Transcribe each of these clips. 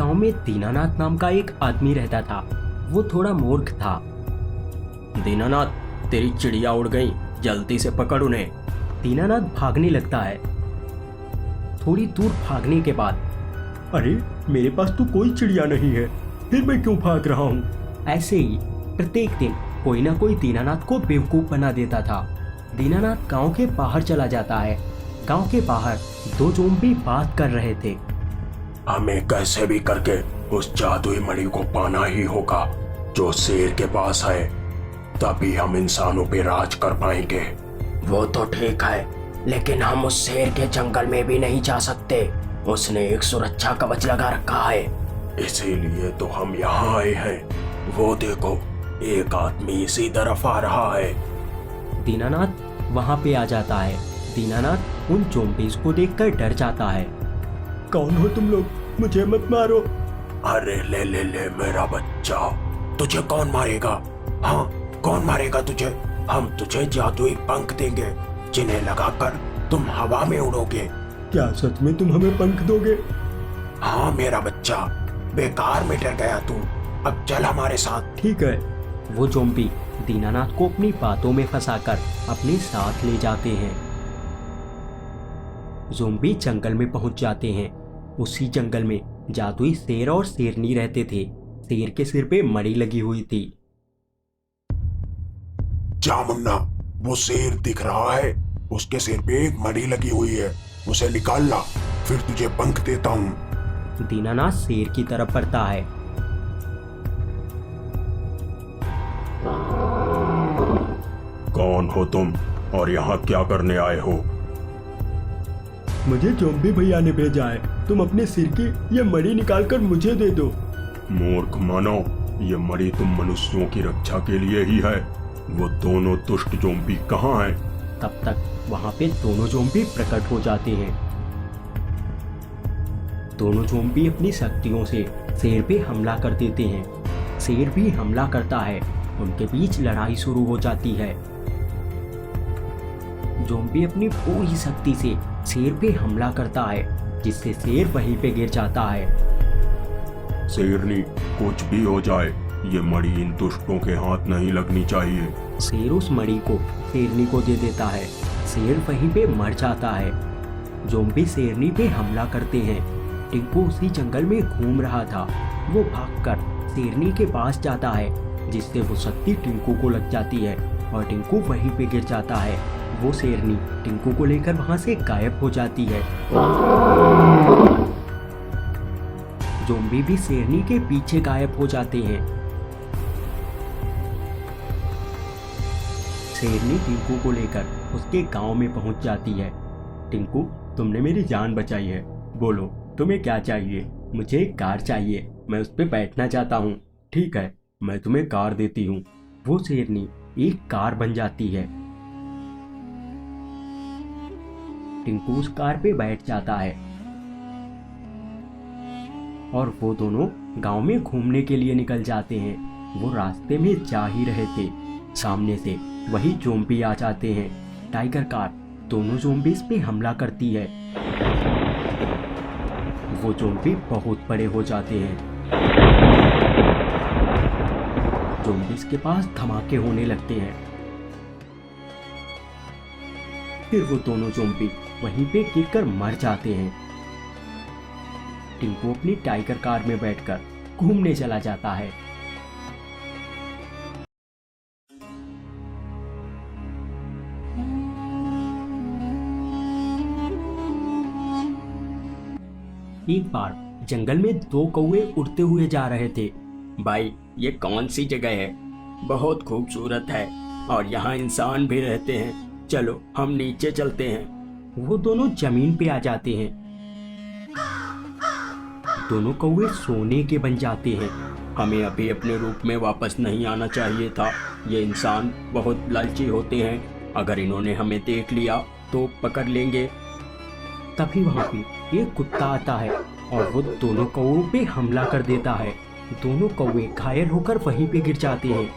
गांव में दीनानाथ नाम का एक आदमी रहता था। वो थोड़ा मूर्ख था। दीनानाथ, तेरी चिड़िया उड़ गई, जल्दी से पकड़ उन्हें। दीनानाथ भागने लगता है। थोड़ी दूर भागने के बाद, अरे मेरे पास तो कोई चिड़िया नहीं है, फिर मैं क्यों भाग रहा हूँ। ऐसे ही प्रत्येक दिन कोई ना कोई दीनानाथ को बेवकूफ बना देता था। दीनानाथ गांव के बाहर चला जाता है। गांव के बाहर दो ज़ोंबी बात कर रहे थे। हमें कैसे भी करके उस जादुई मणि को पाना ही होगा जो शेर के पास है, तभी हम इंसानों पे राज कर पाएंगे। वो तो ठीक है, लेकिन हम उस शेर के जंगल में भी नहीं जा सकते। उसने एक सुरक्षा कवच लगा रखा है। इसीलिए तो हम यहाँ आए हैं। वो देखो, एक आदमी इसी तरफ आ रहा है। दीनानाथ वहां पे आ जाता है। दीनानाथ उन ज़ोंबीज़ को देखकर डर जाता है। कौन हो तुम लोग? मुझे मत मारो। अरे ले ले ले मेरा बच्चा, तुझे कौन मारेगा? हाँ, कौन मारेगा तुझे? हम तुझे जादुई पंख देंगे जिन्हें लगाकर तुम हवा में उड़ोगे। क्या सच में तुम हमें पंख दोगे? हाँ मेरा बच्चा, बेकार में डर गया तू। अब चल हमारे साथ। ठीक है। वो ज़ोंबी दीनानाथ को अपनी बातों में फंसाकर अपने साथ ले जाते हैं। ज़ोंबी जंगल में पहुंच जाते हैं। उसी जंगल में जादुई शेर और शेरनी रहते थे। शेर के सिर पे मणि लगी हुई थी। जा मुन्ना, वो शेर दिख रहा है, उसके सिर पे एक मणि लगी हुई है, उसे निकाल ला, फिर तुझे पंख देता हूँ। दीनानाथ शेर की तरफ बढ़ता है। कौन हो तुम और यहाँ क्या करने आए हो? मुझे ज़ोंबी भैया ने भेजा है। तुम अपने सिर की ये मणि निकालकर मुझे दे दो। मूर्ख मानव, ये मणि तुम मनुष्यों की रक्षा के लिए ही है। वो दोनों दुष्ट ज़ोंबी कहाँ हैं? तब तक वहां पे दोनों ज़ोंबी प्रकट हो जाते हैं। दोनों ज़ोंबी अपनी शक्तियों से शेर पे हमला कर देते हैं। शेर भी हमला करता है। उनके बीच लड़ाई शुरू हो जाती है। ज़ोंबी अपनी पूरी शक्ति से शेर पे हमला करता है, जिससे शेर वहीं पे गिर जाता है। शेरनी, कुछ भी हो जाए, ये मणि इन दुष्टों के हाथ नहीं लगनी चाहिए। शेर उस मणि को शेरनी को दे देता है। शेर वहीं पे मर जाता है। ज़ोंबी शेरनी पे हमला करते हैं। टिंकू उसी जंगल में घूम रहा था। वो भागकर शेरनी के पास जाता है, जिससे वो शक्ति टिंकू को लग जाती है और टिंकू वहीं पे गिर जाता है। वो शेरनी टिंकू को लेकर वहां से गायब हो जाती है। ज़ोंबी भी शेरनी के पीछे गायब हो जाते हैं। शेरनी टिंकू को लेकर उसके गांव में पहुंच जाती है। टिंकू, तुमने मेरी जान बचाई है। बोलो, तुम्हें क्या चाहिए? मुझे एक कार चाहिए, मैं उस पर बैठना चाहता हूँ। ठीक है, मैं तुम्हें कार देती हूँ। वो शेरनी एक कार बन जाती है। टिंकू उस कार पे बैठ जाता है और वो दोनों गांव में घूमने के लिए निकल जाते हैं। वो रास्ते में जा ही रहे थे, सामने से वही ज़ोंबी आ जाते हैं। टाइगर कार दोनों ज़ोंबीज़ पे हमला करती है। वो ज़ोंबी बहुत बड़े हो जाते हैं। ज़ोंबीज़ के पास धमाके होने लगते हैं। फिर वो दोनों ज़ोंबी वहीं पे गिरकर मर जाते हैं। टिंकू अपनी टाइगर कार में बैठकर घूमने चला जाता है। एक बार जंगल में दो कौवे उड़ते हुए जा रहे थे। भाई, ये कौन सी जगह है? बहुत खूबसूरत है और यहाँ इंसान भी रहते हैं। चलो हम नीचे चलते हैं। वो दोनों जमीन पे आ जाते हैं। दोनों कौवे सोने के बन जाते हैं। हमें अभी अपने रूप में वापस नहीं आना चाहिए था। ये इंसान बहुत लालची होते हैं, अगर इन्होंने हमें देख लिया तो पकड़ लेंगे। तभी वहां पे एक कुत्ता आता है और वो दोनों कौवों पे हमला कर देता है। दोनों कौवे घायल होकर वहीं पे गिर जाते हैं।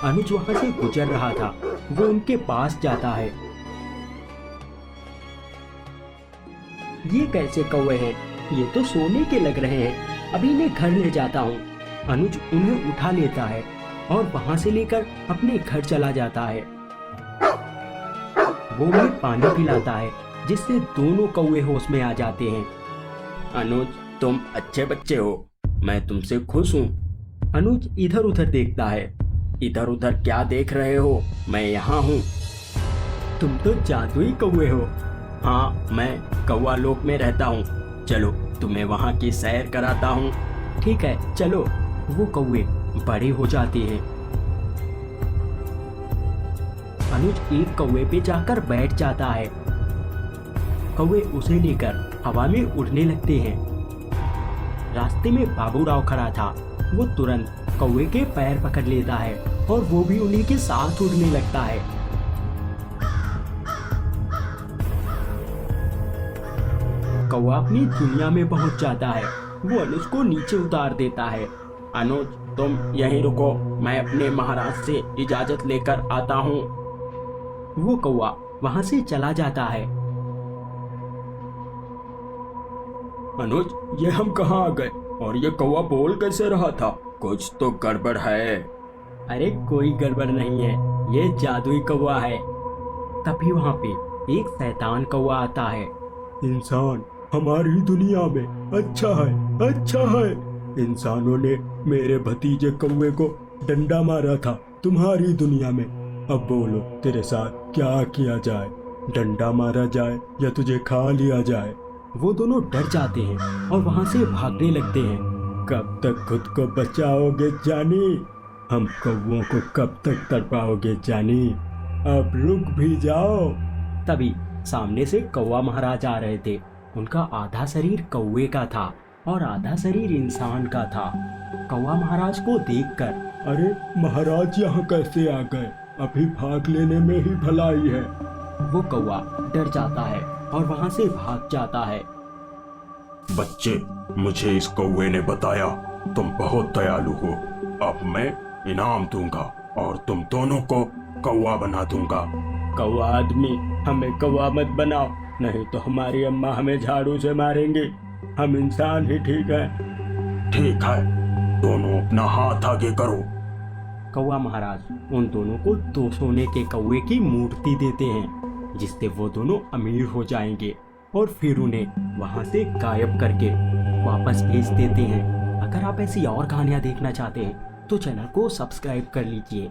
अनुज वहां से गुजर रहा था। वो उनके पास जाता है। ये कैसे कौवे हैं? ये तो सोने के लग रहे हैं, अभी इन्हें घर ले जाता हूँ। अनुज उन्हें उठा लेता है और वहां से लेकर अपने घर चला जाता है। वो उन्हें पानी पिलाता है जिससे दोनों कौवे होश में आ जाते हैं। अनुज, तुम अच्छे बच्चे हो, मैं तुमसे खुश हूँ। अनुज इधर उधर देखता है। इधर उधर क्या देख रहे हो, मैं यहाँ हूँ। तुम तो जादुई कौवे हो। हाँ, मैं कौवा लोक में रहता हूँ। चलो तुम्हें वहाँ की सैर कराता हूँ। ठीक है चलो। वो कौवे बड़े हो जाते हैं। अनुज एक कौवे पे जाकर बैठ जाता है। कौवे उसे लेकर हवा में उड़ने लगते हैं। रास्ते में बाबूराव खड़ा था। वो तुरंत कौवे के पैर पकड़ लेता है और वो भी उन्हीं के साथ उड़ने लगता है। कौवा अपनी दुनिया में पहुंच जाता है। वो अनुज को नीचे उतार देता है। अनुज, तुम यहीं रुको, मैं अपने महाराज से इजाजत लेकर आता हूँ। वो कौवा वहां से चला जाता है। अनुज, ये हम कहाँ आ गए और ये कौवा बोल कैसे रहा था? कुछ तो गड़बड़ है। अरे कोई गड़बड़ नहीं है, ये जादुई कौवा है। तभी वहां पे एक शैतान कौवा आता है। इंसान हमारी दुनिया में अच्छा है, अच्छा है। इंसानों ने मेरे भतीजे कौवे को डंडा मारा था तुम्हारी दुनिया में। अब बोलो तेरे साथ क्या किया जाए, डंडा मारा जाए या तुझे खा लिया जाए? वो दोनों डर जाते हैं और वहां से भागने लगते हैं। कब तक खुद को बचाओगे जानी? हम कौवों को कब तक तड़पाओगे जानी? अब रुक भी जाओ। तभी सामने से कौवा महाराज आ रहे थे। उनका आधा शरीर कौवे का था और आधा शरीर इंसान का था। कौवा महाराज को देखकर, अरे महाराज यहाँ कैसे आ गए? अभी भाग लेने में ही भलाई है। वो कौवा डर जाता है और वहां से भाग जाता है। बच्चे, मुझे इस कौवे ने बताया तुम बहुत दयालु हो। अब मैं इनाम दूंगा और तुम दोनों को कौवा बना दूंगा। कौवा आदमी, हमें कौवा मत बनाओ, नहीं तो हमारी अम्मा हमें झाड़ू से मारेंगे। हम इंसान ही ठीक है। ठीक है, दोनों अपना हाथ आगे करो। कौवा महाराज उन दोनों को 2 सोने के कौवे की मूर्ति देते हैं, जिससे वो दोनों अमीर हो जाएंगे और फिर उन्हें वहां से गायब करके वापस भेज देते हैं। अगर आप ऐसी और कहानियां देखना चाहते हैं तो चैनल को सब्सक्राइब कर लीजिए।